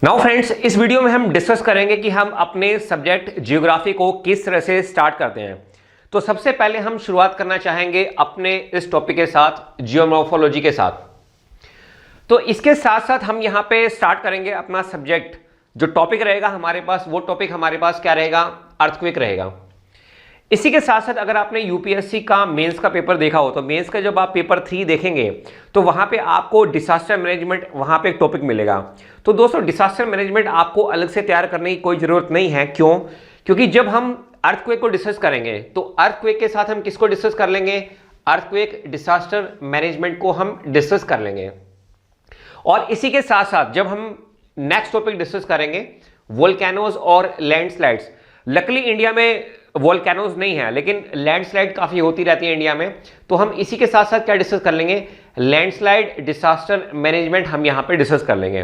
Now friends, इस video में हम डिस्कस करेंगे कि हम अपने सब्जेक्ट जियोग्राफी को किस तरह से स्टार्ट करते हैं। तो सबसे पहले हम शुरुआत करना चाहेंगे अपने इस टॉपिक के साथ, जियोमॉर्फोलॉजी के साथ। तो इसके साथ साथ हम यहाँ पे स्टार्ट करेंगे अपना सब्जेक्ट। जो टॉपिक रहेगा हमारे पास, वो टॉपिक हमारे पास क्या रहेगा? अर्थक्वेक रहेगा। इसी के साथ साथ अगर आपने यूपीएससी का मेंस का पेपर देखा हो, तो मेंस का जब आप पेपर 3 देखेंगे तो वहां पे आपको डिजास्टर मैनेजमेंट वहां पे एक टॉपिक मिलेगा। तो दोस्तों, डिजास्टर मैनेजमेंट आपको अलग से तैयार करने की कोई जरूरत नहीं है। क्यों? क्योंकि जब हम अर्थक्वेक को डिस्कस करेंगे तो अर्थक्वेक के साथ हम किसको डिस्कस कर लेंगे? अर्थक्वेक डिजास्टर मैनेजमेंट को हम डिस्कस कर लेंगे। और इसी के साथ साथ जब हम नेक्स्ट टॉपिक डिस्कस करेंगे वोल्केनोज और लैंडस्लाइड्स। लकीली इंडिया में वोल्केनोज नहीं है, लेकिन लैंडस्लाइड काफी होती रहती है इंडिया में। तो हम इसी के साथ साथ क्या डिस्कस कर लेंगे? लैंडस्लाइड डिजास्टर मैनेजमेंट हम यहां पे डिस्कस कर लेंगे।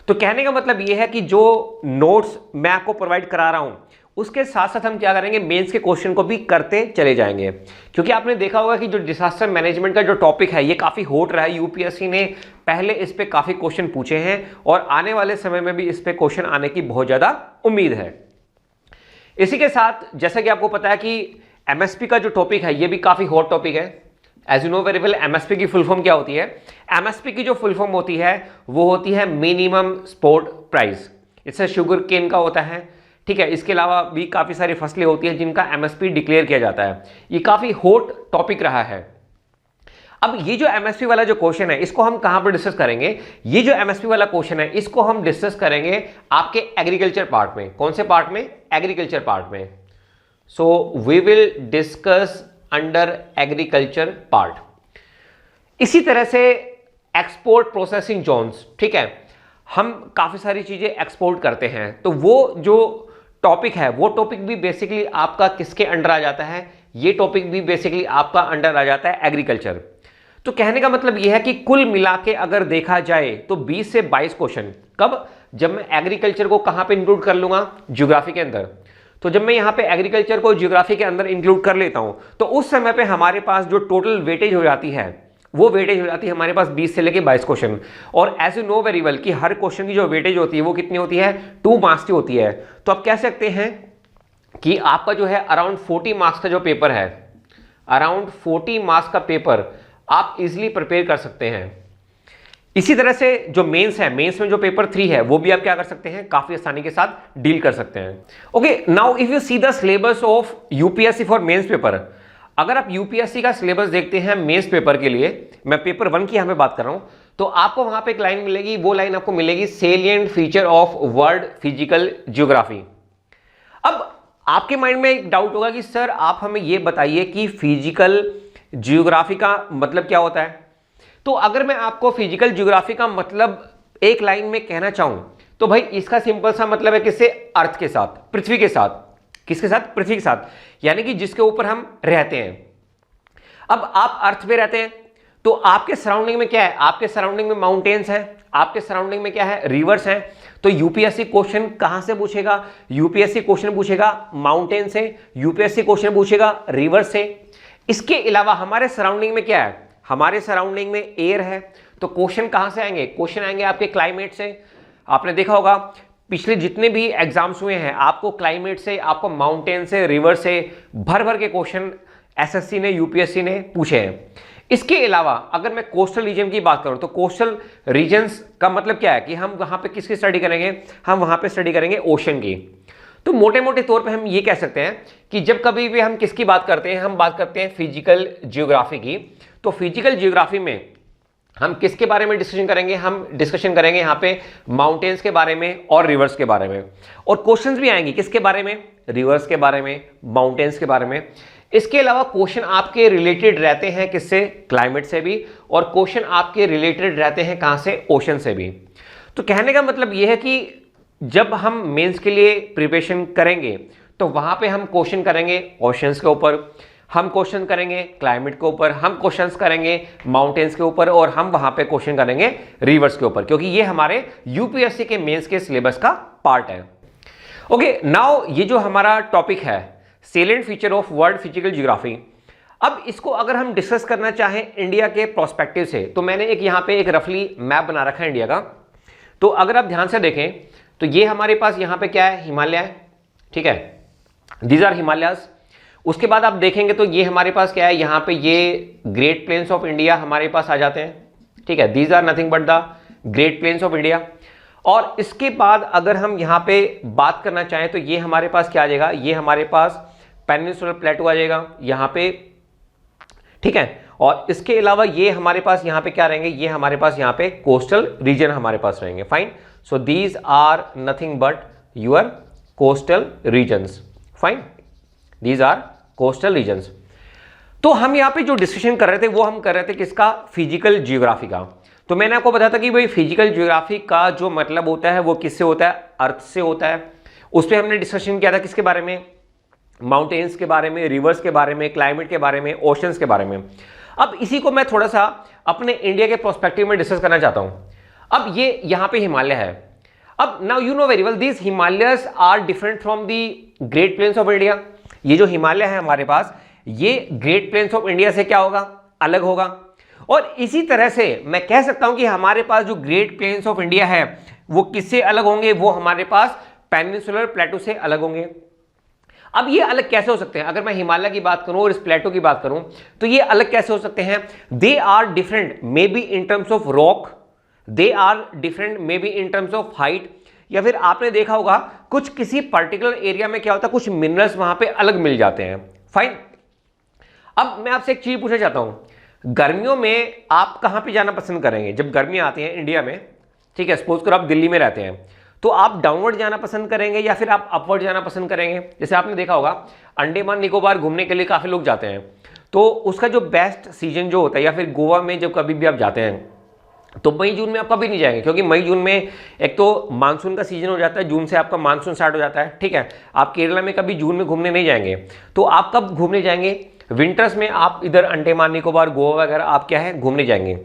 तो कहने का मतलब यह है कि जो नोट्स मैं आपको प्रोवाइड करा रहा हूं, उसके साथ साथ हम क्या करेंगे? मेंस के क्वेश्चन को भी करते चले जाएंगे। क्योंकि आपने देखा होगा कि जो डिजास्टर मैनेजमेंट का जो टॉपिक है, ये काफी हॉट रहा है। यूपीएससी ने पहले इस पे काफी क्वेश्चन पूछे हैं और आने वाले समय में भी इस पे क्वेश्चन आने की बहुत ज्यादा उम्मीद है। इसी के साथ जैसा कि आपको पता है कि एमएसपी का जो टॉपिक है, ये भी काफी हॉट टॉपिक है। As you know very well, MSP की फुल फॉर्म क्या होती है? एमएसपी की जो फुल फॉर्म होती है वो होती है मिनिमम सपोर्ट प्राइस। इससे शुगर केन का होता है, ठीक है। इसके अलावा भी काफी सारी फसलें होती हैं जिनका एमएसपी डिक्लेयर किया जाता है। ये काफी हॉट टॉपिक रहा है। अब ये जो एमएसपी वाला जो क्वेश्चन है, इसको हम कहां पर डिस्कस करेंगे? ये जो एमएसपी वाला क्वेश्चन है, इसको हम डिस्कस करेंगे आपके एग्रीकल्चर पार्ट में। कौन से पार्ट में? एग्रीकल्चर पार्ट में। So we will discuss under agriculture part. इसी तरह से एक्सपोर्ट प्रोसेसिंग जोन्स, ठीक है। हम काफी सारी चीजें एक्सपोर्ट करते हैं, तो वो जो टॉपिक है, वो टॉपिक भी बेसिकली आपका किसके अंडर आ जाता है? ये टॉपिक भी बेसिकली आपका अंडर आ जाता है एग्रीकल्चर। तो कहने का मतलब यह है कि कुल मिला के अगर देखा जाए तो 20 से 22 क्वेश्चन। कब? जब मैं एग्रीकल्चर को कहां पे इंक्लूड कर लूंगा? ज्योग्राफी के अंदर। तो जब मैं यहां पे एग्रीकल्चर को ज्योग्राफी के अंदर इंक्लूड कर लेता हूं, तो उस समय पे हमारे पास जो टोटल वेटेज हो जाती है, वो वेटेज हो जाती है हमारे पास 20 से लेके 22 क्वेश्चन। और as you know very well कि हर क्वेश्चन की जो वेटेज होती है वो कितनी होती है? 2 मार्क्स की होती है। तो आप कह सकते हैं कि आपका जो है अराउंड 40 मार्क्स का जो पेपर है, अराउंड 40 मार्क्स का पेपर आप इजीली प्रिपेयर कर सकते हैं। इसी तरह से जो मेंस है, मेंस में जो पेपर 3 है, वो भी आप क्या कर सकते हैं? काफी आसानी के साथ डील कर सकते हैं। Okay, now if you see the syllabus of UPSC for mains paper. अगर आप यूपीएससी का सिलेबस देखते हैं मेंस पेपर के लिए, मैं पेपर 1 की यहां पे बात कर रहा हूं, तो आपको वहां पे एक लाइन मिलेगी। वो लाइन आपको मिलेगी salient feature of world physical geography. अब आपके माइंड में एक डाउट होगा कि सर आप हमें यह बताइए कि फिजिकल ज्योग्राफी का मतलब क्या होता है। तो अगर मैं आपको फिजिकल ज्योग्राफी का मतलब एक लाइन में कहना चाहूं, तो भाई इसका सिंपल सा मतलब है किससे? अर्थ के साथ, पृथ्वी के साथ। किसके साथ? पृथ्वी के साथ, यानी कि जिसके ऊपर हम रहते हैं। अब आप अर्थ पे रहते हैं, तो आपके सराउंडिंग में क्या है? आपके सराउंडिंग में माउंटेन्स हैं, आपके सराउंडिंग में क्या है? रिवर्स हैं। तो यूपीएससी क्वेश्चन कहां से पूछेगा? यूपीएससी क्वेश्चन पूछेगा माउंटेन से, यूपीएससी क्वेश्चन पूछेगा रिवर से। इसके अलावा हमारे सराउंडिंग में क्या है? हमारे सराउंडिंग में एयर है। तो क्वेश्चन कहां से आएंगे? क्वेश्चन आएंगे आपके क्लाइमेट से। आपने देखा होगा पिछले जितने भी एग्जाम्स हुए हैं, आपको क्लाइमेट से, आपको माउंटेन से, रिवर से भर भर के क्वेश्चन एसएससी ने, यूपीएससी ने पूछे हैं। इसके अलावा अगर मैं कोस्टल रीजन की बात करूं, तो कोस्टल रीजन्स का मतलब क्या है कि हम वहां पे किसकी स्टडी करेंगे? हम वहां पे स्टडी करेंगे ओशन की। तो मोटे मोटे तौर पे हम ये कह सकते हैं कि जब कभी भी हम किसकी बात करते हैं, हम बात करते हैं फिजिकल ज्योग्राफी की। तो फिजिकल ज्योग्राफी में हम किसके बारे में डिस्कशन करेंगे? हम डिस्कशन करेंगे यहाँ पे माउंटेन्स के बारे में और रिवर्स के बारे में। और क्वेश्चंस भी आएंगे किसके बारे में? रिवर्स के बारे में, माउंटेन्स के बारे में। इसके अलावा क्वेश्चन आपके रिलेटेड रहते हैं किससे? क्लाइमेट से भी। और क्वेश्चन आपके रिलेटेड रहते हैं कहां से? ओशन से भी। तो कहने का मतलब यह है कि जब हम मेंस के लिए प्रिपरेशन करेंगे, तो वहां पे हम क्वेश्चन करेंगे ओशंस के ऊपर, हम क्वेश्चन करेंगे क्लाइमेट के ऊपर, हम क्वेश्चंस करेंगे माउंटेन्स के ऊपर, और हम वहां पे क्वेश्चन करेंगे रिवर्स के ऊपर, क्योंकि ये हमारे यूपीएससी के मेंस के सिलेबस का पार्ट है। ओके, नाउ ये जो हमारा टॉपिक है salient feature of world physical geography, अब इसको अगर हम डिस्कस करना चाहें इंडिया के प्रोस्पेक्टिव से, तो मैंने एक यहाँ पे एक रफली मैप बना रखा है इंडिया का। तो अगर आप ध्यान से देखें तो ये हमारे पास यहाँ पे क्या है, हिमालय है, ठीक है, दीज आर हिमालयाज। उसके बाद आप देखेंगे तो ये हमारे पास क्या है, यहाँ पे ये ग्रेट प्लेन्स ऑफ इंडिया हमारे पास आ जाते हैं, ठीक है, these are nothing but the great plains of India. और इसके बाद अगर हम यहाँ पे बात करना चाहें तो ये हमारे पास क्या आ जाएगा, ये हमारे पास पेनिनसुलर प्लेटो आ जाएगा यहाँ पे, ठीक है। और इसके अलावा ये हमारे पास यहाँ पे क्या रहेंगे, ये हमारे पास यहाँ पे कोस्टल रीजन हमारे पास रहेंगे, fine. So these are nothing but your coastal regions, fine, these are coastal regions. तो हम यहाँ पे जो डिस्कशन कर रहे थे वो हम कर रहे थे किसका, फिजिकल जियोग्राफी का। तो मैंने आपको बताया था कि भाई फिजिकल जियोग्राफी का जो मतलब होता है वो किससे होता है, अर्थ से होता है। उस पर हमने डिस्कशन किया था किसके बारे में, माउंटेन्स के बारे में, रिवर्स के बारे में, क्लाइमेट के बारे में, ओशंस के बारे में। अब इसी को मैं थोड़ा सा अपने इंडिया के प्रोस्पेक्टिव में डिस्कस करना चाहता हूं। अब ये यहां पे हिमालय है। अब now you know very well these Himalayas are different from the great plains of India. ये जो हिमालय है हमारे पास, ये ग्रेट प्लेन्स ऑफ इंडिया से क्या होगा, अलग होगा। और इसी तरह से मैं कह सकता हूं कि हमारे पास जो ग्रेट प्लेन्स ऑफ इंडिया है वो किससे अलग होंगे, वो हमारे पास पेनिनसुलर प्लेटो से अलग होंगे। अब ये अलग कैसे हो सकते हैं, अगर मैं हिमालय की बात करूं और इस प्लेटो की बात करूं तो ये अलग कैसे हो सकते हैं, they are different maybe in terms of rock, they are different maybe in terms of height, या फिर आपने देखा होगा कुछ किसी पर्टिकुलर एरिया में क्या होता है, कुछ मिनरल्स वहां पे अलग मिल जाते हैं, फाइन। अब मैं आपसे एक चीज पूछना चाहता हूं, गर्मियों में आप कहां पे जाना पसंद करेंगे, जब गर्मियां आती हैं इंडिया में, ठीक है, सपोज करो आप दिल्ली में रहते हैं, तो आप डाउनवर्ड जाना पसंद करेंगे या फिर आप अपवर्ड जाना पसंद करेंगे। जैसे आपने देखा होगा अंडमान निकोबार घूमने के लिए काफी लोग जाते हैं, तो उसका जो बेस्ट सीजन जो होता है, या फिर गोवा में जब कभी भी आप जाते हैं तो मई जून में आप कभी नहीं जाएंगे, क्योंकि मई जून में एक तो मानसून का सीजन हो जाता है, जून से आपका मानसून स्टार्ट हो जाता है, ठीक है। आप केरला में कभी जून में घूमने नहीं जाएंगे, तो आप कब घूमने जाएंगे, विंटर्स में आप इधर अंडमान निकोबार गोवा वगैरह आप क्या है घूमने जाएंगे।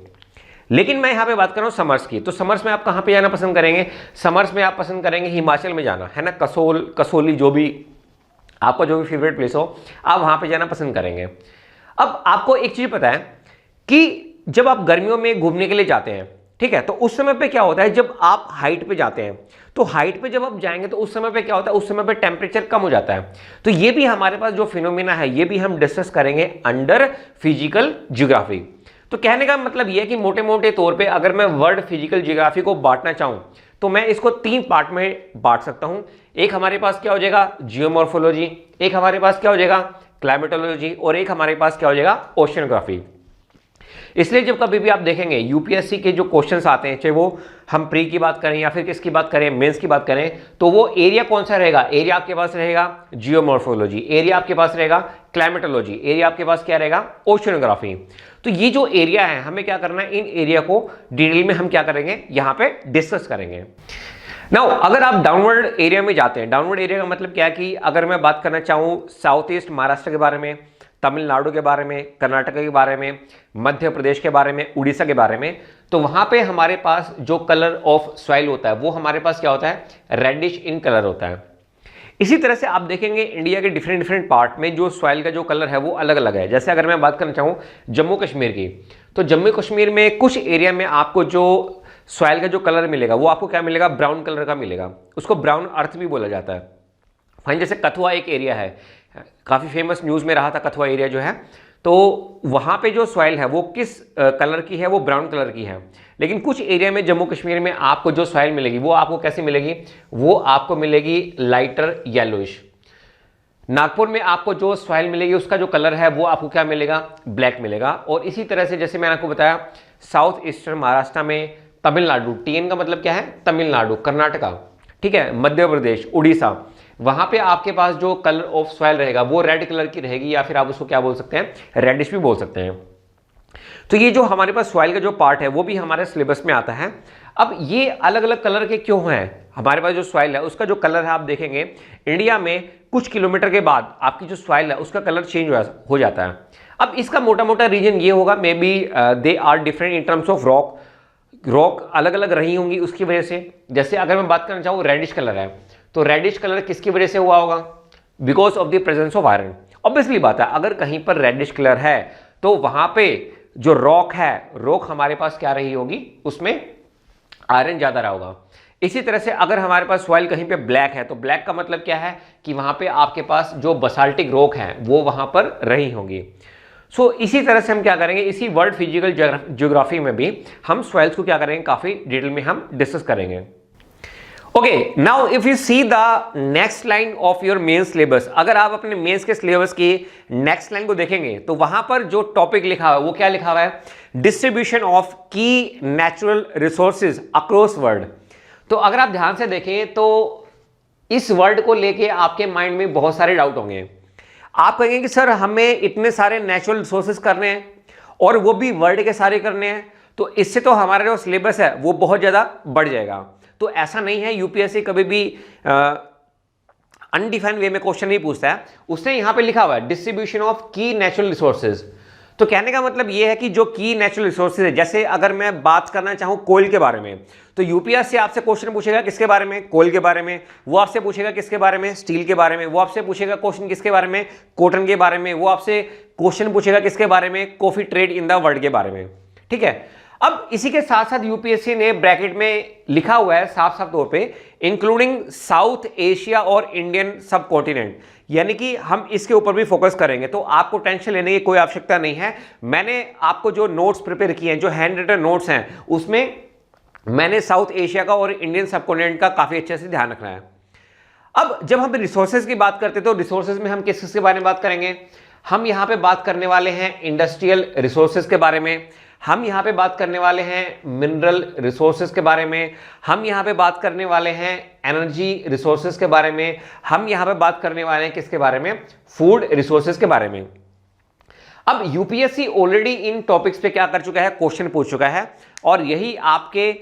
लेकिन मैं यहाँ पे बात कर रहा हूँ समर्स की, तो समर्स में आप कहाँ पे जाना पसंद करेंगे, समर्स में आप पसंद करेंगे हिमाचल में जाना, है ना, कसोली जो भी आपका जो भी फेवरेट प्लेस हो आप वहाँ पे जाना पसंद करेंगे। अब आपको एक चीज़ पता है कि जब आप गर्मियों में घूमने के लिए जाते हैं, ठीक है, तो उस समय पे क्या होता है, जब आप हाइट पे जाते हैं तो हाइट पे जब आप जाएंगे तो उस समय पे क्या होता है, उस समय पे टेम्परेचर कम हो जाता है। तो ये भी हमारे पास जो फिनोमिना है ये भी हम डिस्कस करेंगे अंडर फिजिकल जियोग्राफी। तो कहने का मतलब यह है कि मोटे मोटे तौर पे अगर मैं वर्ड फिजिकल जियोग्राफी को बांटना चाहूं तो मैं इसको 3 पार्ट में बांट सकता हूं। एक हमारे पास क्या हो जाएगा, जियोमॉर्फोलॉजी, एक हमारे पास क्या हो जाएगा, क्लाइमेटोलॉजी, और एक हमारे पास क्या हो जाएगा, ओशियनोग्राफी। इसलिए जब कभी भी आप देखेंगे यूपीएससी के जो क्वेश्चंस आते हैं, चाहे वो हम प्री की बात करें या फिर किसकी बात करें, मेंस की बात करें, तो वो एरिया कौन सा रहेगा, एरिया आपके पास रहेगा जियोमॉर्फोलॉजी, एरिया आपके पास रहेगा क्लाइमेटोलॉजी, एरिया आपके पास क्या रहेगा, ओशियनोग्राफी। तो ये जो एरिया है हमें क्या करना है, इन एरिया को डिटेल में हम क्या करेंगे, यहां पे डिस्कस करेंगे। नाउ अगर आप डाउनवर्ड एरिया में जाते हैं, डाउनवर्ड एरिया का मतलब क्या है कि अगर मैं बात करना चाहूं साउथ ईस्ट महाराष्ट्र के बारे में, तमिलनाडु के बारे में, कर्नाटक के बारे में, मध्य प्रदेश के बारे में, उड़ीसा के बारे में, तो वहां पे हमारे पास जो कलर ऑफ सॉइल होता है वो हमारे पास क्या होता है, रेडिश इन कलर होता है। इसी तरह से आप देखेंगे इंडिया के डिफरेंट पार्ट में जो सॉइल का जो कलर है वो अलग अलग है। जैसे अगर मैं बात करना चाहूँ जम्मू कश्मीर की, तो जम्मू कश्मीर में कुछ एरिया में आपको जो सॉइल का जो कलर मिलेगा वो आपको क्या मिलेगा, ब्राउन कलर का मिलेगा, उसको ब्राउन अर्थ भी बोला जाता है। फाइन, जैसे कथुआ एक एरिया है, काफ़ी फेमस न्यूज़ में रहा था कथुआ एरिया जो है, तो वहाँ पे जो सॉइल है वो किस कलर की है, वो ब्राउन कलर की है। लेकिन कुछ एरिया में जम्मू कश्मीर में आपको जो सॉइल मिलेगी वो आपको कैसी मिलेगी, वो आपको मिलेगी लाइटर येलोइश। नागपुर में आपको जो सॉइल मिलेगी उसका जो कलर है वो आपको क्या मिलेगा, ब्लैक मिलेगा। और इसी तरह से जैसे मैंने आपको बताया साउथ ईस्टर्न महाराष्ट्र में, तमिलनाडु, टीएन का मतलब क्या है, तमिलनाडु, कर्नाटका, ठीक है, मध्य प्रदेश, उड़ीसा, वहां पे आपके पास जो कलर ऑफ सॉइल रहेगा वो रेड कलर की रहेगी, या फिर आप उसको क्या बोल सकते हैं, रेडिश भी बोल सकते हैं। तो ये जो हमारे पास सॉइल का जो पार्ट है वो भी हमारे सिलेबस में आता है। अब ये अलग अलग कलर के क्यों हैं, हमारे पास जो सॉइल है उसका जो कलर है आप देखेंगे इंडिया में कुछ किलोमीटर के बाद आपकी जो सॉइल है उसका कलर चेंज हो जाता है। अब इसका मोटा मोटा रीजन ये होगा, maybe they are different in terms of rock अलग अलग रही होंगी उसकी वजह से। जैसे अगर मैं बात करना चाहूँ रेडिश कलर है, तो रेडिश कलर किसकी वजह से हुआ होगा, because of the presence of iron. Obviously बात है, अगर कहीं पर रेडिश कलर है तो वहां पे जो रॉक है, रॉक हमारे पास क्या रही होगी, उसमें आयरन ज्यादा रहा होगा। इसी तरह से अगर हमारे पास सॉइल कहीं पे ब्लैक है तो ब्लैक का मतलब क्या है कि वहां पे आपके पास जो बसाल्टिक रॉक है वो वहां पर रही होंगी। सो इसी तरह से हम क्या करेंगे, इसी वर्ल्ड फिजिकल ज्योग्राफी में भी हम सॉइल्स को क्या करेंगे, काफी डिटेल में हम डिस्कस करेंगे। Okay, now if you see the next line of your main syllabus, अगर आप अपने मेंस के सिलेबस की नेक्स्ट लाइन को देखेंगे तो वहां पर जो टॉपिक लिखा हुआ है वो क्या लिखा हुआ है, डिस्ट्रीब्यूशन ऑफ की नेचुरल रिसोर्सेज अक्रॉस वर्ल्ड। तो अगर आप ध्यान से देखें तो इस वर्ड को लेके आपके माइंड में बहुत सारे डाउट होंगे। आप कहेंगे कि सर हमें इतने सारे नेचुरल रिसोर्सेज करने हैं और वो भी वर्ल्ड के सारे करने हैं, तो इससे तो हमारा जो सिलेबस है वो बहुत ज़्यादा बढ़ जाएगा। तो ऐसा नहीं है, यूपीएससी कभी भी अनडिफाइंड वे में क्वेश्चन नहीं पूछता है। उसने यहाँ पे लिखा हुआ है डिस्ट्रीब्यूशन ऑफ की नेचुरल रिसोर्सेज। तो कहने का मतलब ये है कि जो की नेचुरल रिसोर्सेज है, जैसे अगर मैं बात करना चाहूँ कोयल के बारे में, तो यूपीएससी आपसे क्वेश्चन पूछेगा किसके बारे में, कोयल के बारे में। वो आपसे पूछेगा किसके बारे में, स्टील के बारे में। वो आपसे पूछेगा क्वेश्चन किसके बारे में, कॉटन के बारे में। वो आपसे क्वेश्चन पूछेगा किसके बारे में, coffee trade in the world के बारे में। ठीक है, अब इसी के साथ साथ यूपीएससी ने ब्रैकेट में लिखा हुआ है साफ साफ तौर पे इंक्लूडिंग साउथ एशिया और इंडियन सब कॉन्टिनेंट, यानी कि हम इसके ऊपर भी फोकस करेंगे। तो आपको टेंशन लेने की कोई आवश्यकता नहीं है। मैंने आपको जो नोट्स प्रिपेयर किए हैं, जो हैंड रिटन नोट्स हैं, उसमें मैंने साउथ एशिया का और इंडियन सब कॉन्टिनेंट का काफी अच्छे से ध्यान रखना है। अब जब हम रिसोर्सेज की बात करते हैं तो रिसोर्सेज में हम किस किसके बारे में बात करेंगे, हम यहां पे बात करने वाले हैं इंडस्ट्रियल रिसोर्सेज के बारे में, हम यहां पे बात करने वाले हैं मिनरल रिसोर्सेज के बारे में, हम यहां पे बात करने वाले हैं एनर्जी रिसोर्सेज के बारे में, हम यहां पे बात करने वाले हैं किसके बारे में, फूड रिसोर्सेज के बारे में। अब यूपीएससी ऑलरेडी इन टॉपिक्स पे क्या कर चुका है, क्वेश्चन पूछ चुका है, और यही आपके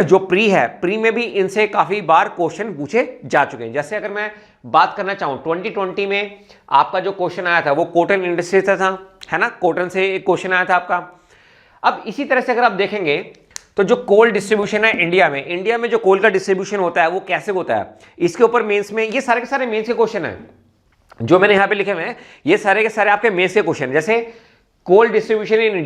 जो प्री है, प्री में भी इनसे काफी बार क्वेश्चन पूछे जा चुके हैं। जैसे अगर मैं बात करना चाहूं 2020 में आपका जो क्वेश्चन आया था वो कॉटन इंडस्ट्री से था, है ना, कॉटन से एक क्वेश्चन आया था आपका। अब इसी तरह से अगर आप देखेंगे तो जो कोल डिस्ट्रीब्यूशन है इंडिया में जो कोल का डिस्ट्रीब्यूशन होता है वो कैसे होता है, इसके ऊपर मेंस में ये सारे के सारे मेंस के क्वेश्चन है जो मैंने यहां पे लिखे हुए हैं, ये सारे के सारे आपके मेंस के क्वेश्चन। जैसे कोल डिस्ट्रीब्यूशन इन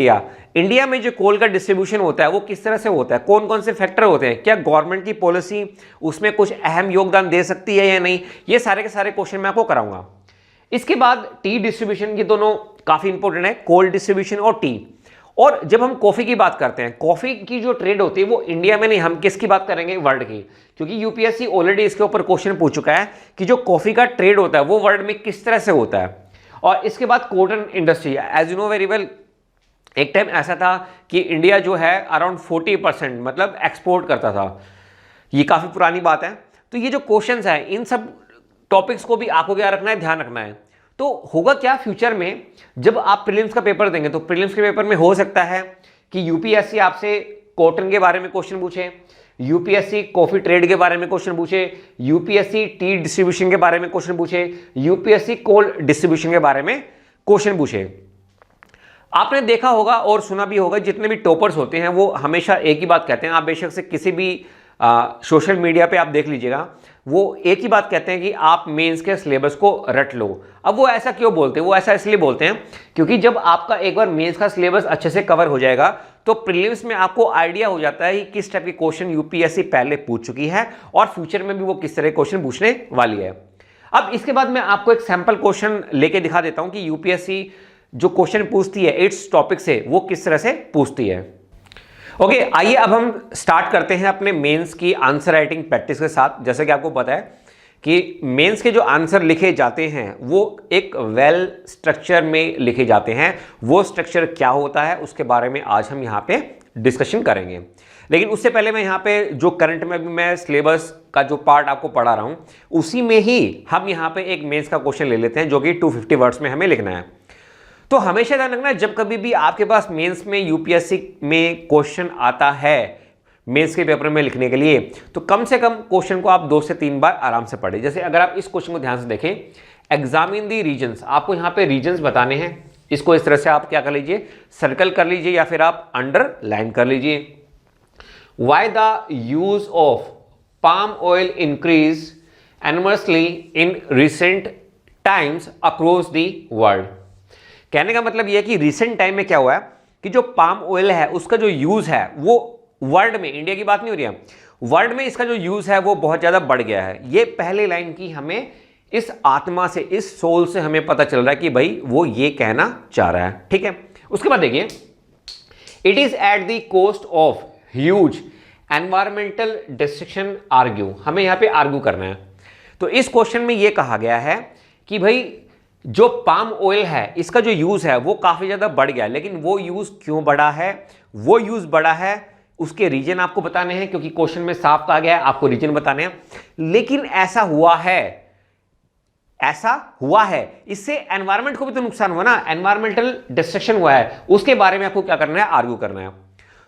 इंडिया में जो कोल का डिस्ट्रीब्यूशन होता है वो किस तरह से होता है, कौन कौन से फैक्टर होते हैं, क्या गवर्नमेंट की पॉलिसी उसमें कुछ अहम योगदान दे सकती है या नहीं, ये सारे के सारे क्वेश्चन मैं आपको कराऊंगा। इसके बाद टी डिस्ट्रीब्यूशन, ये दोनों काफी इंपॉर्टेंट है, कोल डिस्ट्रीब्यूशन और टी। और जब हम कॉफी की बात करते हैं, कॉफी की जो ट्रेड होती है वो इंडिया में नहीं, हम किसकी बात करेंगे, वर्ल्ड की, क्योंकि यूपीएससी ऑलरेडी इसके ऊपर क्वेश्चन पूछ चुका है कि जो कॉफी का ट्रेड होता है वो वर्ल्ड में किस तरह से होता है। और इसके बाद cotton industry, as you know very well, एक टाइम ऐसा था कि इंडिया जो है अराउंड 40% मतलब एक्सपोर्ट करता था, ये काफी पुरानी बात है। तो ये जो क्वेश्चंस है इन सब टॉपिक्स को भी आपको क्या रखना है, ध्यान रखना है। तो होगा क्या फ्यूचर में जब आप प्रीलिम्स का पेपर देंगे, तो प्रीलिम्स के पेपर में हो सकता है कि यूपीएससी आपसे कॉटन के बारे में क्वेश्चन पूछे, यूपीएससी कॉफी ट्रेड के बारे में क्वेश्चन पूछे, यूपीएससी टी डिस्ट्रीब्यूशन के बारे में क्वेश्चन पूछे, यूपीएससी कोल डिस्ट्रीब्यूशन के बारे में क्वेश्चन पूछे। आपने देखा होगा और सुना भी होगा, जितने भी टॉपर्स होते हैं वो हमेशा एक ही बात कहते हैं, आप बेशक से किसी भी सोशल मीडिया पे आप देख लीजिएगा, वो एक ही बात कहते हैं कि आप मेंस के सिलेबस को रट लो। अब वो ऐसा क्यों बोलते हैं, वो ऐसा इसलिए बोलते हैं क्योंकि जब आपका एक बार मेंस का सिलेबस अच्छे से कवर हो जाएगा तो प्रीलिम्स में आपको आइडिया हो जाता है कि किस टाइप के क्वेश्चन यूपीएससी पहले पूछ चुकी है और फ्यूचर में भी वो किस तरह के क्वेश्चन पूछने वाली है। अब इसके बाद मैं आपको एक सैंपल क्वेश्चन लेके दिखा देता हूं कि यूपीएससी जो क्वेश्चन पूछती है इट्स टॉपिक से वो किस तरह से पूछती है। ओके, आइए अब हम स्टार्ट करते हैं अपने मेंस की आंसर राइटिंग प्रैक्टिस के साथ। जैसे कि आपको पता है कि मेंस के जो आंसर लिखे जाते हैं वो एक वेल स्ट्रक्चर में लिखे जाते हैं। वो स्ट्रक्चर क्या होता है उसके बारे में आज हम यहाँ पे डिस्कशन करेंगे। लेकिन उससे पहले मैं यहाँ पे जो करंट में भी मैं सिलेबस का जो पार्ट आपको पढ़ा रहा हूँ उसी में ही हम यहाँ पे एक मेंस का क्वेश्चन ले लेते हैं जो कि 250 वर्ड्स में हमें लिखना है। तो हमेशा ध्यान रखना, जब कभी भी आपके पास मेंस में यूपीएससी में क्वेश्चन आता है मेंस के पेपर में लिखने के लिए, तो कम से कम क्वेश्चन को आप 2 से 3 बार आराम से पढ़ें। जैसे अगर आप इस क्वेश्चन को ध्यान से देखें, एग्जामिन दी रीजन्स, आपको यहाँ पे रीजन्स बताने हैं। इसको इस तरह से आप क्या कर लीजिए, सर्कल कर लीजिए या फिर आप अंडरलाइन कर लीजिए। Why the use of palm oil increase inversely in recent times across the world. कहने का मतलब यह है कि रिसेंट टाइम में क्या हुआ है कि जो पाम ऑयल है उसका जो यूज है वो वर्ल्ड में, इंडिया की बात नहीं हो रही है, वर्ल्ड में इसका जो यूज है वो बहुत ज्यादा बढ़ गया है। ये पहले लाइन की हमें इस आत्मा से, इस सोल से हमें पता चल रहा है कि भाई वो ये कहना चाह रहा है। ठीक है, उसके बाद देखिए, it is at the cost of huge environmental destruction argue. हमें यहां पे आर्ग्यू करना है। तो इस क्वेश्चन में यह कहा गया है कि भाई जो पाम ऑयल है इसका जो यूज है वो काफी ज्यादा बढ़ गया है, लेकिन वो यूज क्यों बढ़ा है, वो यूज बढ़ा है उसके रीजन आपको बताने हैं, क्योंकि क्वेश्चन में साफ कहा गया है आपको रीजन बताने हैं। लेकिन ऐसा हुआ है, इससे एनवायरमेंट को भी तो नुकसान हुआ ना, एनवायरमेंटल डिस्ट्रक्शन हुआ है, उसके बारे में आपको क्या करना है, आर्ग्यू करना है।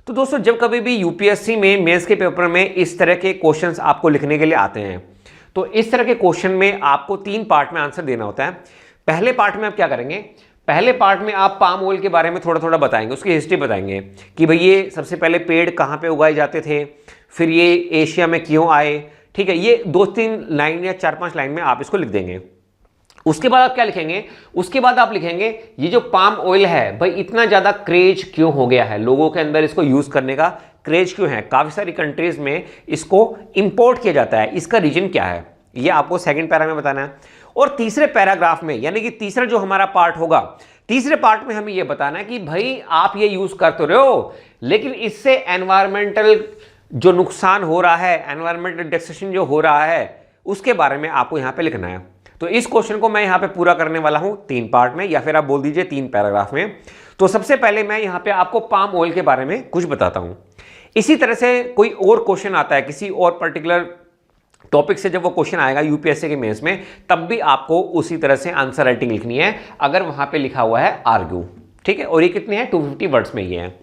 तो दोस्तों जब कभी भी यूपीएससी में मेंस के पेपर में इस तरह के क्वेश्चंस आपको लिखने के लिए आते हैं, तो इस तरह के क्वेश्चन में आपको 3 पार्ट में आंसर देना होता है। पहले पार्ट में आप क्या करेंगे, पहले पार्ट में आप पाम ऑयल के बारे में थोड़ा थोड़ा बताएंगे, उसकी हिस्ट्री बताएंगे कि भाई ये सबसे पहले पेड़ कहाँ पे उगाए जाते थे, फिर ये एशिया में क्यों आए। ठीक है, ये 2-3 लाइन या 4-5 लाइन में आप इसको लिख देंगे। उसके बाद आप क्या लिखेंगे, उसके बाद आप लिखेंगे ये जो पाम ऑयल है भाई इतना ज्यादा क्रेज क्यों हो गया है, लोगों के अंदर इसको यूज करने का क्रेज क्यों है, काफी सारी कंट्रीज में इसको इंपोर्ट किया जाता है, इसका रीजन क्या है, ये आपको सेकंड पैरा में बताना है। और तीसरे पैराग्राफ में, यानी कि तीसरा जो हमारा पार्ट होगा, तीसरे पार्ट में हमें यह बताना है कि भाई आप ये यूज कर तो रहे हो, लेकिन इससे एनवायरमेंटल जो नुकसान हो रहा है, एनवायरमेंटल डिस्ट्रक्शन जो हो रहा है, उसके बारे में आपको यहां पे लिखना है। तो इस क्वेश्चन को मैं यहां पे पूरा करने वाला हूं 3 पार्ट में, या फिर आप बोल दीजिए 3 पैराग्राफ में। तो सबसे पहले मैं यहां पे आपको पाम ऑयल के बारे में कुछ बताता हूं। इसी तरह से कोई और क्वेश्चन आता है किसी और पर्टिकुलर टॉपिक से, जब वो क्वेश्चन आएगा यूपीएससी के मेंस में, तब भी आपको उसी तरह से आंसर राइटिंग लिखनी है अगर वहां पे लिखा हुआ है आर्ग्यू। ठीक है, और ये कितने हैं, 250 वर्ड्स में ये है।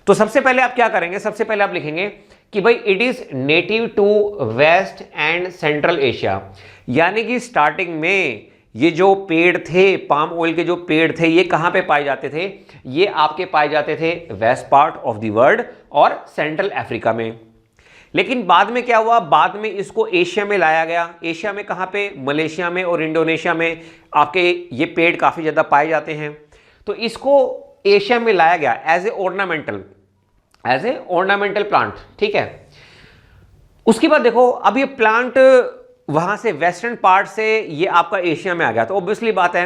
तो सबसे पहले आप क्या करेंगे, सबसे पहले आप लिखेंगे कि भाई it is native to West and central Asia, यानी कि स्टार्टिंग में ये जो पेड़ थे, पाम ऑयल के जो पेड़ थे, ये कहां पे पाए जाते थे, ये आपके पाए जाते थे west part of the world और सेंट्रल अफ्रीका में। लेकिन बाद में क्या हुआ, बाद में इसको एशिया में लाया गया। एशिया में कहां पे, मलेशिया में और इंडोनेशिया में आपके ये पेड़ काफी ज्यादा पाए जाते हैं। तो इसको एशिया में लाया गया एज ए ऑर्नामेंटल प्लांट। ठीक है, उसके बाद देखो अब ये प्लांट वहां से वेस्टर्न पार्ट से ये आपका एशिया में आ गया। तो ऑब्वियसली बात है,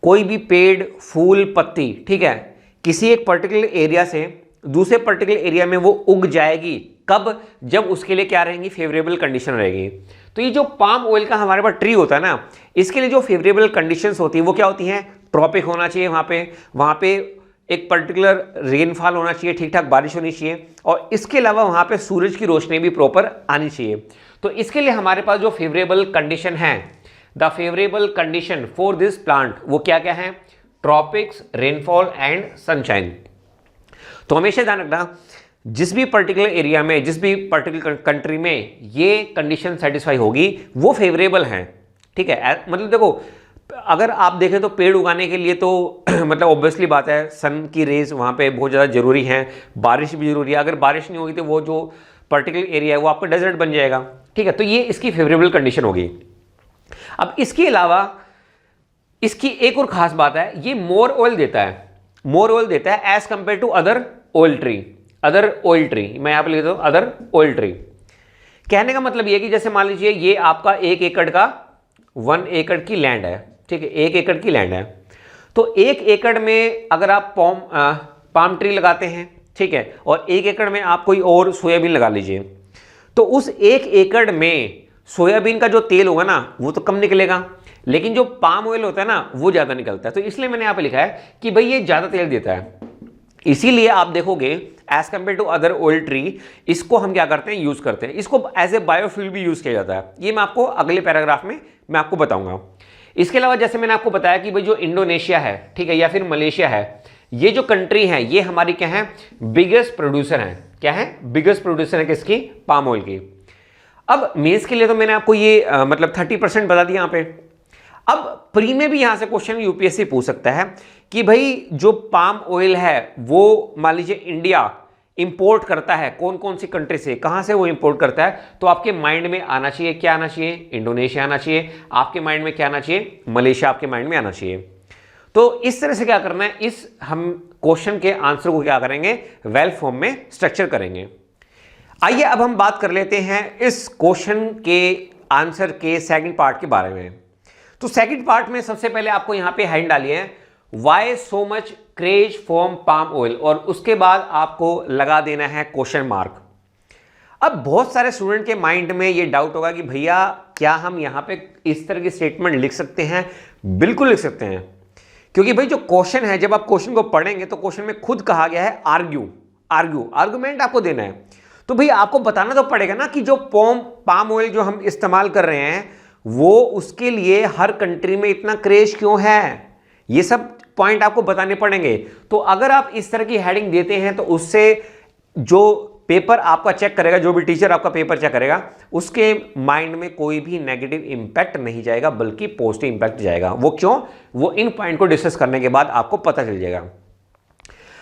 कोई भी पेड़, फूल, पत्ती, ठीक है, किसी एक पर्टिकुलर एरिया से दूसरे पर्टिकुलर एरिया में वो उग जाएगी। कब, जब उसके लिए क्या रहेंगी, फेवरेबल कंडीशन रहेगी। तो ये जो पाम ऑयल का हमारे पास ट्री होता है ना, इसके लिए जो फेवरेबल कंडीशंस होती है वो क्या होती हैं, ट्रॉपिक होना चाहिए, वहां पे एक पर्टिकुलर रेनफॉल होना चाहिए, ठीक ठाक बारिश होनी चाहिए, और इसके अलावा वहां पे सूरज की रोशनी भी प्रॉपर आनी चाहिए। तो इसके लिए हमारे पास जो फेवरेबल कंडीशन है, the favourable condition for this plant, वो क्या क्या है, ट्रॉपिक्स, रेनफॉल एंड सनशाइन। तो हमेशा ध्यान रखना, जिस भी पर्टिकुलर एरिया में, जिस भी पर्टिकुलर कंट्री में ये कंडीशन सेटिस्फाई होगी वो फेवरेबल हैं। ठीक है, मतलब देखो अगर आप देखें तो पेड़ उगाने के लिए तो मतलब ऑब्वियसली बात है, सन की रेज वहाँ पे बहुत ज़्यादा जरूरी है, बारिश भी जरूरी है। अगर बारिश नहीं होगी तो वो जो पर्टिकुलर एरिया है वो आपका डेजर्ट बन जाएगा। ठीक है, तो ये इसकी फेवरेबल कंडीशन होगी। अब इसके अलावा इसकी एक और खास बात है, ये मोर ऑयल देता है as compare to other oil tree. मैं यहां पर लिख देता हूं अदर ऑयल ट्री। कहने का मतलब ये कि जैसे मान लीजिए ये आपका 1 एकड़ का 1 एकड़ की लैंड है। ठीक है, 1 एकड़ की लैंड है, तो 1 एकड़ में अगर आप पाम ट्री लगाते हैं, ठीक है, और 1 एकड़ में आप कोई और सोयाबीन लगा लीजिए, तो उस 1 एकड़ में सोयाबीन का जो तेल होगा ना वो तो कम निकलेगा, लेकिन जो पाम ऑयल होता है ना वो ज्यादा निकलता है। तो इसलिए मैंने यहां पे लिखा है कि भाई ये ज्यादा तेल देता है, इसीलिए आप देखोगे as compare to other oil tree इसको हम क्या करते हैं, यूज करते हैं, इसको एज ए बायोफ्यूल भी यूज किया जाता है। ये मैं आपको अगले पैराग्राफ में मैं आपको बताऊंगा। इसके अलावा जैसे मैंने आपको बताया कि भाई जो इंडोनेशिया है, ठीक है, या फिर मलेशिया है, ये जो कंट्री है ये हमारी क्या है, बिगेस्ट प्रोड्यूसर है। क्या है, बिगेस्ट प्रोड्यूसर है किसकी, पाम ऑयल की। अब मेंस के लिए तो मैंने आपको ये मतलब 30% बता दिया यहाँ पे। अब प्री में भी यहां से क्वेश्चन यूपीएससी पूछ सकता है कि भाई जो पाम ऑयल है वो मान लीजिए इंपोर्ट करता है कौन कौन सी कंट्री से, कहां से वो इंपोर्ट करता है, तो आपके माइंड में आना चाहिए, क्या आना चाहिए, इंडोनेशिया आना चाहिए। आपके माइंड में क्या आना चाहिए, मलेशिया आपके माइंड में आना चाहिए। तो इस तरह से क्या करना है, इस हम क्वेश्चन के आंसर को क्या करेंगे, वेल फॉर्म में स्ट्रक्चर करेंगे। आइए अब हम बात कर लेते हैं इस क्वेश्चन के आंसर के सेकंड पार्ट के बारे में। तो सेकंड पार्ट में सबसे पहले आपको यहां पे हेडिंग डाली है, why so much craze form palm oil, और उसके बाद आपको लगा देना है क्वेश्चन मार्क। अब बहुत सारे स्टूडेंट के माइंड में ये डाउट होगा कि भैया क्या हम यहां पे इस तरह की स्टेटमेंट लिख सकते हैं? बिल्कुल लिख सकते हैं, क्योंकि भाई जो क्वेश्चन है, जब आप क्वेश्चन को पढ़ेंगे तो क्वेश्चन में खुद कहा गया है आर्गुमेंट आपको देना है। तो भाई आपको बताना तो पड़ेगा ना कि जो पाम ऑयल जो हम इस्तेमाल कर रहे हैं वो उसके लिए हर कंट्री में इतना क्रेज क्यों है, ये सब पॉइंट आपको बताने पड़ेंगे। तो अगर आप इस तरह की हेडिंग देते हैं तो उससे जो पेपर आपका चेक करेगा, जो भी टीचर आपका पेपर चेक करेगा, उसके माइंड में कोई भी नेगेटिव इंपैक्ट नहीं जाएगा, बल्कि पॉजिटिव इंपैक्ट जाएगा। वो क्यों, वो इन पॉइंट को डिस्कस करने के बाद आपको पता चल जाएगा।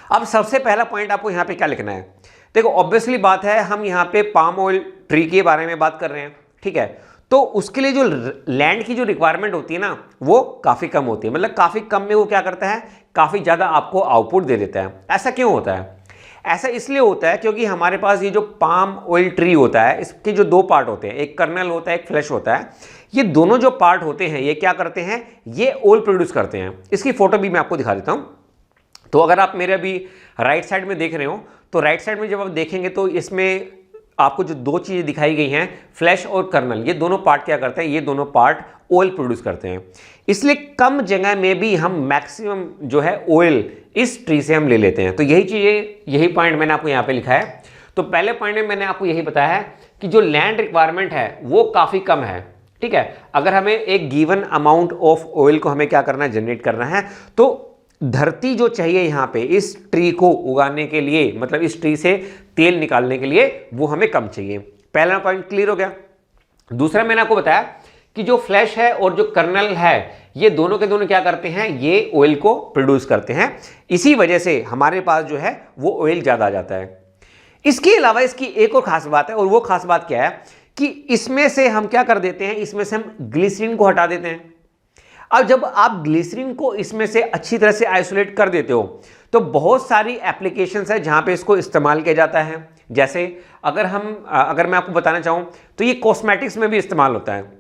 अब सबसे पहला पॉइंट आपको यहां पे क्या लिखना है, देखो ऑब्वियसली बात है, हम यहां पे पाम ऑयल ट्री के बारे में बात कर रहे हैं, ठीक है। तो उसके लिए जो लैंड की जो रिक्वायरमेंट होती है ना, वो काफी कम होती है, मतलब काफी कम में वो क्या करता है, काफी ज्यादा आपको आउटपुट दे देता है। ऐसा क्यों होता है? ऐसा इसलिए होता है क्योंकि हमारे पास ये जो पाम ऑयल ट्री होता है, इसके जो दो पार्ट होते हैं, एक कर्नल होता है, एक फ्लैश होता है। ये दोनों जो पार्ट होते हैं ये क्या करते हैं, ये ऑयल प्रोड्यूस करते हैं। इसकी फोटो भी मैं आपको दिखा देता हूं। तो अगर आप मेरे अभी राइट साइड में देख रहे हो, तो राइट साइड में जब आप देखेंगे तो इसमें आपको जो दो चीजें दिखाई गई हैं, फ्लैश और कर्नल, ये दोनों पार्ट क्या करते हैं, ये दोनों पार्ट ऑयल प्रोड्यूस करते हैं। इसलिए कम जगह में भी हम मैक्सिमम जो है ऑयल इस ट्री से हम ले लेते हैं। तो यही चीजें, यही पॉइंट मैंने आपको यहां पे लिखा है। तो पहले पॉइंट में मैंने आपको यही बताया है कि जो लैंड रिक्वायरमेंट है वो काफी कम है, ठीक है। अगर हमें एक गिवन अमाउंट ऑफ ऑयल को हमें क्या करना है, जनरेट करना है, तो धरती जो चाहिए यहां पे इस ट्री को उगाने के लिए, मतलब इस ट्री से तेल निकालने के लिए, वो हमें कम चाहिए। पहला पॉइंट क्लियर हो गया। दूसरा मैंने आपको बताया कि जो फ्लैश है और जो कर्नल है, ये दोनों के दोनों क्या करते हैं, ये ऑयल को प्रोड्यूस करते हैं। इसी वजह से हमारे पास जो है वो ऑयल ज्यादा आ जाता है। इसके अलावा इसकी एक और खास बात है, और वो खास बात क्या है कि इसमें से हम क्या कर देते हैं, इसमें से हम ग्लिसरीन को हटा देते हैं। अब जब आप ग्लिसरीन को इसमें से अच्छी तरह से आइसोलेट कर देते हो, तो बहुत सारी एप्लीकेशंस है जहां पे इसको इस्तेमाल किया जाता है। जैसे अगर मैं आपको बताना चाहूं तो ये कॉस्मेटिक्स में भी इस्तेमाल होता है।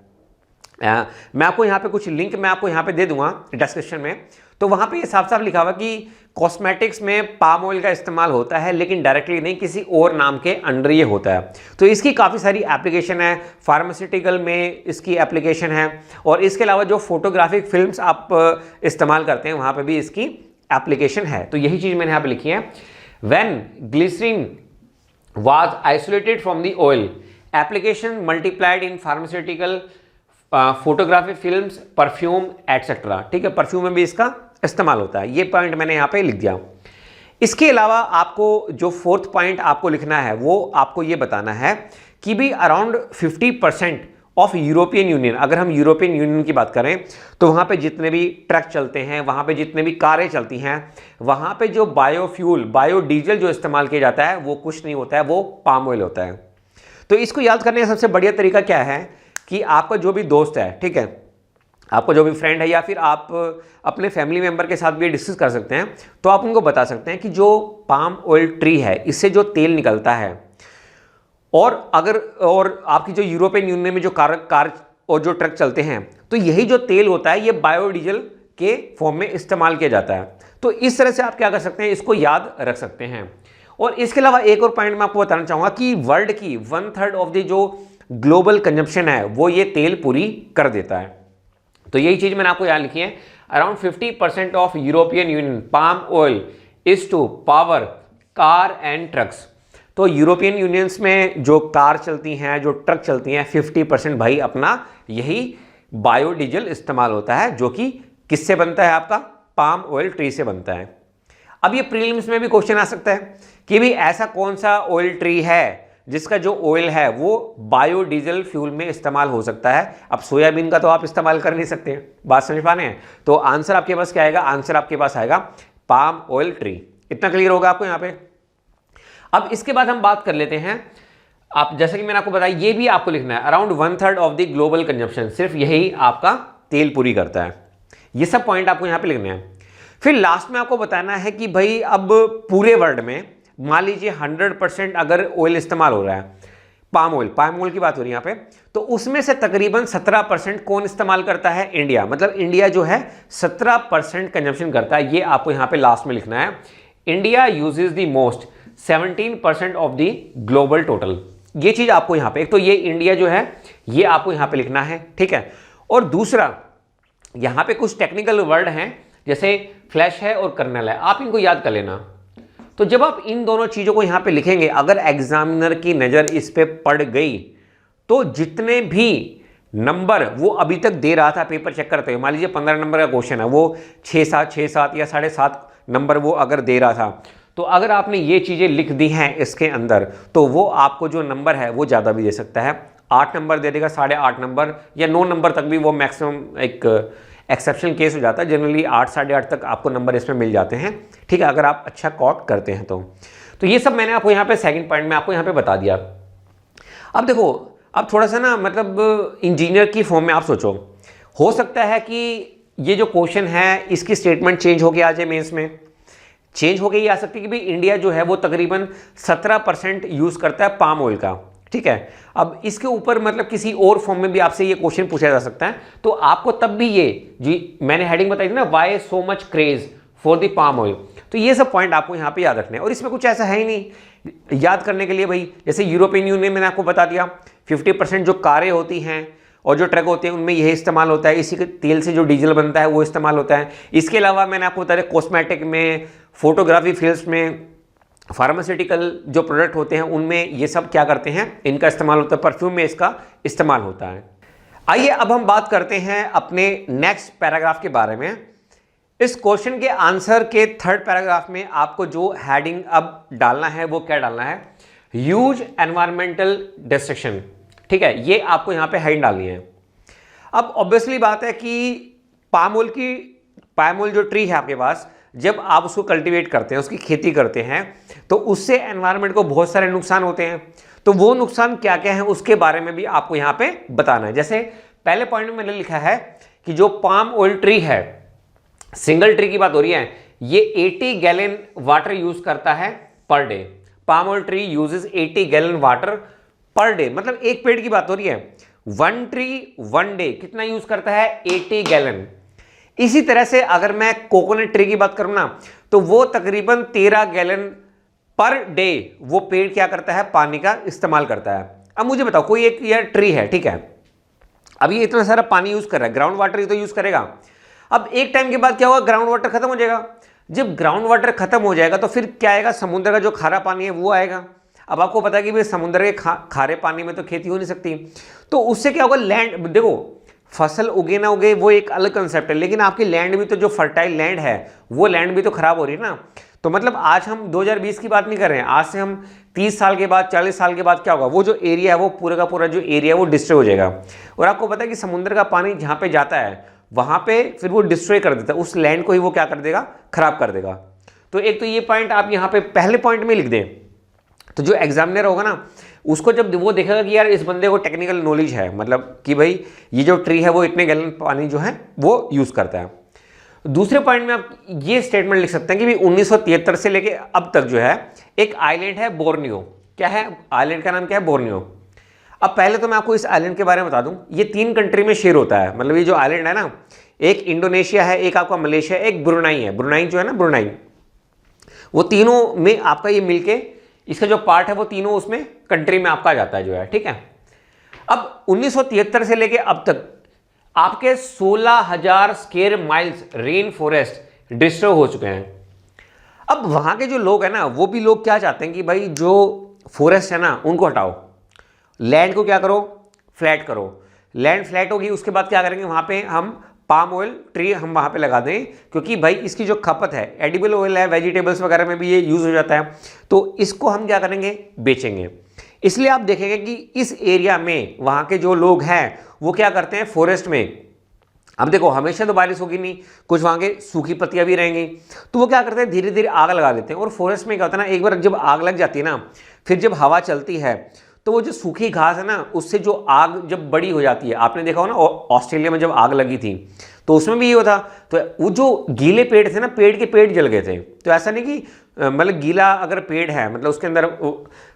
मैं आपको यहाँ पे कुछ लिंक मैं आपको यहाँ पे दे दूंगा डिस्क्रिप्शन में, तो वहाँ पे ये साफ साफ लिखा हुआ कि कॉस्मेटिक्स में पाम ऑयल का इस्तेमाल होता है, लेकिन डायरेक्टली नहीं, किसी और नाम के अंडर ये होता है। तो इसकी काफ़ी सारी एप्लीकेशन है, फार्मास्यूटिकल में इसकी एप्लीकेशन है, और इसके अलावा जो फोटोग्राफिक फिल्म्स आप इस्तेमाल करते हैं वहाँ पर भी इसकी एप्लीकेशन है। तो यही चीज़ मैंने यहाँ पर लिखी है, when glycerine was isolated from the oil, application multiplied in pharmaceutical, photography films, perfume et cetera, ठीक है। परफ्यूम में भी इसका इस्तेमाल होता है। ये पॉइंट मैंने यहाँ पे लिख दिया। इसके अलावा आपको जो फोर्थ पॉइंट आपको लिखना है वो आपको ये बताना है कि भी अराउंड 50% ऑफ यूरोपियन यूनियन, अगर हम यूरोपियन यूनियन की बात करें तो वहाँ पे जितने भी ट्रक चलते हैं, वहाँ पे जितने भी कारें चलती हैं, वहाँ पे जो बायोफ्यूल, बायोडीजल जो इस्तेमाल किया जाता है वो कुछ नहीं होता है, वो पाम ऑयल होता है। तो इसको याद करने का सबसे बढ़िया तरीका क्या है कि आपका जो भी दोस्त है, ठीक है, आपका जो भी फ्रेंड है, या फिर आप अपने फैमिली मेंबर के साथ भी डिस्कस कर सकते हैं, तो आप उनको बता सकते हैं कि जो पाम ऑयल ट्री है इससे जो तेल निकलता है, और आपकी जो यूरोपियन यूनियन में जो कार और जो ट्रक चलते हैं, तो यही जो तेल होता है ये बायोडीजल के फॉर्म में इस्तेमाल किया जाता है। तो इस तरह से आप क्या कर सकते हैं, इसको याद रख सकते हैं। और इसके अलावा एक और पॉइंट मैं आपको बताना चाहूँगा कि वर्ल्ड की 1/3 ऑफ द जो ग्लोबल कंजम्पशन है वो ये तेल पूरी कर देता है। तो यही चीज़ मैंने आपको याद लिखी है, around 50% of European Union palm oil is to power car and trucks. तो यूरोपियन यूनियंस में जो कार चलती हैं, जो ट्रक चलती हैं, 50% भाई अपना यही बायोडीजल इस्तेमाल होता है, जो कि किससे बनता है, आपका पाम ऑयल ट्री से बनता है। अब ये प्रीलिम्स में भी क्वेश्चन आ सकता है कि भी ऐसा कौन सा ऑयल ट्री है जिसका जो ऑयल है वो बायोडीजल फ्यूल में इस्तेमाल हो सकता है। अब सोयाबीन का तो आप इस्तेमाल कर नहीं सकते, बात समझ पा रहे हैं। तो आंसर आपके पास क्या आएगा, आंसर आपके पास आएगा पाम ऑयल ट्री। इतना क्लियर होगा आपको यहाँ पे। अब इसके बाद हम बात कर लेते हैं, आप जैसे कि मैंने आपको बताया, ये भी आपको लिखना है, around 1/3 of the global consumption, सिर्फ यही आपका तेल पूरी करता है। ये सब पॉइंट आपको यहाँ पे लिखने हैं। फिर लास्ट में आपको बताना है कि भाई अब पूरे वर्ल्ड में मान लीजिए 100% अगर ऑयल इस्तेमाल हो रहा है, पाम ऑयल की बात हो रही है यहाँ पे, तो उसमें से तकरीबन 17% कौन इस्तेमाल करता है? इंडिया। मतलब इंडिया जो है 17% कंजम्पशन करता है, ये आपको यहाँ पे लास्ट में लिखना है। India uses the most 17% of the global total. ये चीज आपको यहाँ पे, एक तो ये इंडिया जो है ये आपको यहाँ पे लिखना है, ठीक है। और दूसरा यहाँ पे कुछ टेक्निकल वर्ड हैं, जैसे फ्लैश है और कर्नल है, आप इनको याद कर लेना। तो जब आप इन दोनों चीजों को यहाँ पे लिखेंगे, अगर एग्जामिनर की नजर इस पे पड़ गई तो जितने भी नंबर वो अभी तक दे रहा था पेपर चेक करते हुए, मान लीजिए 15 नंबर का क्वेश्चन है, वो 6-7 या 7.5 नंबर वो अगर दे रहा था, तो अगर आपने ये चीजें लिख दी हैं इसके अंदर, तो वो आपको जो नंबर है वो ज्यादा भी दे सकता है। 8 नंबर दे देगा, 8.5 नंबर या 9 नंबर तक भी वो मैक्सिमम एक एक्सेप्शनल केस हो जाता है। जनरली 8, 8.5 तक आपको नंबर इसमें मिल जाते हैं, ठीक है, अगर आप अच्छा कॉट करते हैं तो ये सब मैंने आपको यहाँ पे सेकंड पॉइंट में आपको यहाँ पे बता दिया। अब देखो, अब थोड़ा सा ना मतलब इंजीनियर की फॉर्म में आप सोचो, हो सकता है कि ये जो क्वेश्चन है इसकी स्टेटमेंट चेंज होके आ जाए, मेंस में चेंज होके ये आ सकती है कि भाई इंडिया जो है वो तकरीबन 17% यूज करता है पाम ऑयल का, ठीक है। अब इसके ऊपर मतलब किसी और फॉर्म में भी आपसे ये क्वेश्चन पूछा जा सकता है, तो आपको तब भी ये जी मैंने हेडिंग बताई थी ना, why so much craze for the palm oil, तो ये सब पॉइंट आपको यहाँ पे याद रखने हैं। और इसमें कुछ ऐसा है ही नहीं याद करने के लिए भाई, जैसे यूरोपियन यूनियन मैंने आपको बता दिया 50% जो कारें होती हैं और जो ट्रक होते हैं उनमें यही इस्तेमाल होता है, इसी के तेल से जो डीजल बनता है वो इस्तेमाल होता है। इसके अलावा मैंने आपको बताया कॉस्मेटिक में, फोटोग्राफी फील्ड्स में, फार्मास्यूटिकल जो प्रोडक्ट होते हैं उनमें ये सब क्या करते हैं, इनका इस्तेमाल होता है, परफ्यूम में इसका इस्तेमाल होता है। आइए अब हम बात करते हैं अपने नेक्स्ट पैराग्राफ के बारे में। इस क्वेश्चन के आंसर के थर्ड पैराग्राफ में आपको जो हेडिंग अब डालना है वो क्या डालना है, ह्यूज एनवायरमेंटल डिस्ट्रक्शन, ठीक है, ये आपको यहां पे हेडिंग डालनी है। अब ऑब्वियसली बात है कि पाम ऑयल जो ट्री है आपके पास, जब आप उसको कल्टीवेट करते हैं, उसकी खेती करते हैं, तो उससे एनवायरनमेंट को बहुत सारे नुकसान होते हैं। तो वो नुकसान क्या क्या है उसके बारे में भी आपको यहां पे बताना है। जैसे पहले पॉइंट में मैंने लिखा है कि जो पाम ऑयल ट्री है, सिंगल ट्री की बात हो रही है, ये 80 गैलन वाटर यूज करता है per day. Palm oil tree uses 80 gallon water per day, मतलब एक पेड़ की बात हो रही है। 1 ट्री 1 डे कितना यूज करता है, 80 गैलन। इसी तरह से अगर मैं कोकोनट ट्री की बात करूं ना, तो वो तकरीबन 13 गैलन पर डे वो पेड़ क्या करता है, पानी का इस्तेमाल करता है। अब मुझे बताओ, कोई एक यार ट्री है, ठीक है, अब ये इतना सारा पानी यूज कर रहा है, ग्राउंड वाटर ही तो यूज करेगा। अब एक टाइम के बाद क्या होगा, ग्राउंड वाटर खत्म हो जाएगा। जब ग्राउंड वाटर खत्म हो जाएगा तो फिर क्या आएगा, समुद्र का जो खारा पानी है वो आएगा। अब आपको पता है कि भाई समुद्र के खारे पानी में तो खेती हो नहीं सकती, तो उससे क्या होगा, लैंड, देखो फसल उगे ना उगे वो एक अलग कंसेप्ट है, लेकिन आपकी लैंड भी तो, जो फर्टाइल लैंड है वो लैंड भी तो खराब हो रही है ना। तो मतलब आज हम 2020 की बात नहीं कर रहे हैं, आज से हम 30 साल के बाद, 40 साल के बाद क्या होगा, वो जो एरिया है वो पूरा का पूरा जो एरिया है वो डिस्ट्रॉय हो जाएगा। और आपको पता है कि समुद्र का पानी जहाँ पे जाता है वहां पे फिर वो डिस्ट्रॉय कर देता है, उस लैंड को ही वो क्या कर देगा, खराब कर देगा। तो एक तो ये पॉइंट आप यहाँ पे पहले पॉइंट में लिख दें, तो जो एग्जामिनर होगा ना उसको जब वो देखेगा कि यार इस बंदे को टेक्निकल नॉलेज है, मतलब कि भाई ये जो ट्री है वो इतने गैलन पानी जो है वो यूज करता है। दूसरे पॉइंट में आप ये स्टेटमेंट लिख सकते हैं कि भाई 1973 से लेके अब तक जो है एक आइलैंड है बोर्नियो। क्या है आइलैंड का नाम, क्या है, बोर्नियो। अब पहले तो मैं आपको इस आइलैंड के बारे में बता दूं, ये 3 कंट्री में शेयर होता है। मतलब ये जो आइलैंड है ना, एक इंडोनेशिया है, एक आपका मलेशिया, एक ब्रुनाई है। ब्रुनाई जो है ना, ब्रुनाई, वो तीनों में आपका ये मिलके इसका जो पार्ट है वो तीनों उसमें कंट्री में आपका आ जाता है जो है, ठीक है। अब 1973 से लेके अब तक आपके 16,000 square miles rain forest destroy हो चुके हैं। अब वहां के जो लोग हैं ना, वो भी लोग क्या चाहते हैं कि भाई जो फॉरेस्ट है ना उनको हटाओ, लैंड को क्या करो, फ्लैट करो। लैंड फ्लैट होगी, उसके बाद क्या करेंगे, वहां पे हम पाम ऑयल ट्री हम वहां पे लगा दें, क्योंकि भाई इसकी जो खपत है, एडिबल ऑयल है, वेजिटेबल्स वगैरह में भी ये यूज हो जाता है, तो इसको हम क्या करेंगे, बेचेंगे। इसलिए आप देखेंगे कि इस एरिया में वहां के जो लोग हैं वो क्या करते हैं, फॉरेस्ट में अब देखो हमेशा तो बारिश होगी नहीं, कुछ वहाँ के सूखी पत्तियाँ भी रहेंगी, तो वो क्या करते हैं धीरे धीरे आग लगा देते हैं। और फॉरेस्ट में क्या होता है ना, एक बार जब आग लग जाती है ना, फिर जब हवा चलती है तो वो जो सूखी घास है ना, उससे जो आग जब बड़ी हो जाती है, आपने देखा हो ना ऑस्ट्रेलिया में जब आग लगी थी तो उसमें भी ये होता, तो वो जो गीले पेड़ थे ना, पेड़ के पेड़ जल गए थे। तो ऐसा नहीं कि मतलब गीला अगर पेड़ है, मतलब उसके अंदर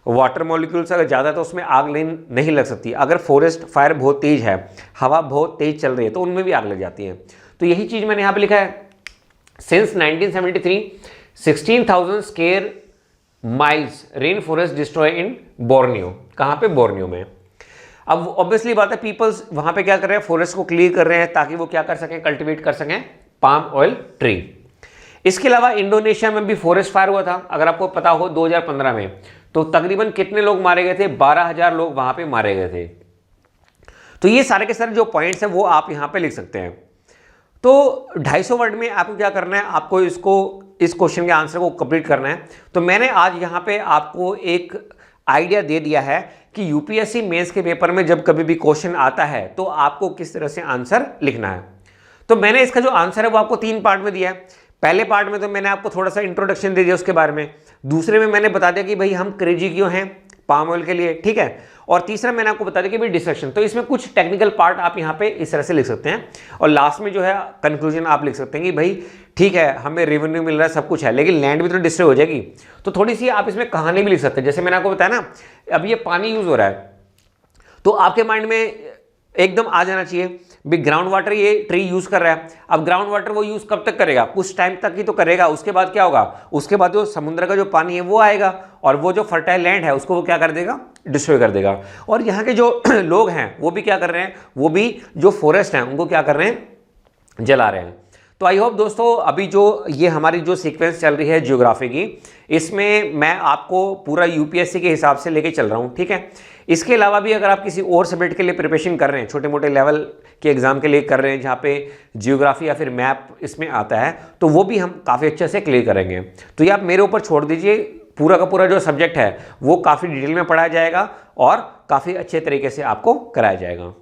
वाटर मॉलिक्यूल्स अगर ज़्यादा तो उसमें आग नहीं लग सकती। अगर फॉरेस्ट फायर बहुत तेज है, हवा बहुत तेज चल रही है, तो उनमें भी आग लग जाती है। तो यही चीज़ मैंने यहाँ पे लिखा है, since 1973 16,000 square miles rain forest destroy in Borneo. कहाँ पे? बोर्नियो में। अब ऑब्वियसली बात है, पीपल्स वहां पे क्या कर रहे हैं, फॉरेस्ट को क्लियर कर रहे हैं ताकि वो क्या कर सकें, कल्टीवेट कर सकें पाम ऑयल ट्री। इसके अलावा इंडोनेशिया में भी फॉरेस्ट फायर हुआ था, अगर आपको पता हो 2015 में। तो तकरीबन कितने लोग मारे गए थे? 12,000 लोग वहां पे मारे गए थे। तो ये सारे के सारे जो पॉइंट्स हैं वो आप यहां पे लिख सकते हैं। तो 250 वर्ड में आपको क्या करना है, आपको इस क्वेश्चन के आंसर को कंप्लीट करना है। तो मैंने आज यहां पे आपको एक आइडिया दे दिया है कि यूपीएससी मेंस के पेपर में जब कभी भी क्वेश्चन आता है तो आपको किस तरह से आंसर लिखना है। तो मैंने इसका जो आंसर है वो आपको 3 पार्ट में दिया है। पहले पार्ट में तो मैंने आपको थोड़ा सा इंट्रोडक्शन दे दिया उसके बारे में। दूसरे में मैंने बता दिया कि भाई हम क्रेजी क्यों हैं पाम ऑयल के लिए, ठीक है। और तीसरा मैंने आपको बता दिया कि भाई डिस्ट्रक्शन। तो इसमें कुछ टेक्निकल पार्ट आप यहाँ पे इस तरह से लिख सकते हैं। और लास्ट में जो है कंक्लूजन आप लिख सकते हैं कि भाई ठीक है हमें रेवेन्यू मिल रहा है, सब कुछ है, लेकिन लैंड भी तो डिस्ट्रॉय हो जाएगी। तो थोड़ी सी आप इसमें कहानी भी लिख सकते हैं। जैसे मैंने आपको बताया ना, अब ये पानी यूज हो रहा है, तो आपके माइंड में एकदम आ जाना चाहिए भी ग्राउंड वाटर ये ट्री यूज कर रहा है। अब ग्राउंड वाटर वो यूज कब तक करेगा? कुछ टाइम तक ही तो करेगा। उसके बाद क्या होगा? उसके बाद जो समुद्र का जो पानी है वो आएगा और वो जो फर्टाइल लैंड है उसको वो क्या कर देगा? डिस्ट्रॉय कर देगा। और यहाँ के जो लोग हैं वो भी क्या कर रहे हैं, वो भी जो फॉरेस्ट हैं उनको क्या कर रहे हैं? जला रहे हैं। तो आई होप दोस्तों अभी जो ये हमारी जो सीक्वेंस चल रही है ज्योग्राफी की, इसमें मैं आपको पूरा यूपीएससी के हिसाब से लेके चल रहा हूँ, ठीक है। इसके अलावा भी अगर आप किसी और सब्जेक्ट के लिए प्रिपरेशन कर रहे हैं, छोटे मोटे लेवल के एग्जाम के लिए कर रहे हैं जहाँ पे जियोग्राफी या फिर मैप इसमें आता है, तो वो भी हम काफ़ी अच्छे से क्लियर करेंगे। तो ये आप मेरे ऊपर छोड़ दीजिए, पूरा का पूरा जो सब्जेक्ट है वो काफ़ी डिटेल में पढ़ाया जाएगा और काफ़ी अच्छे तरीके से आपको कराया जाएगा।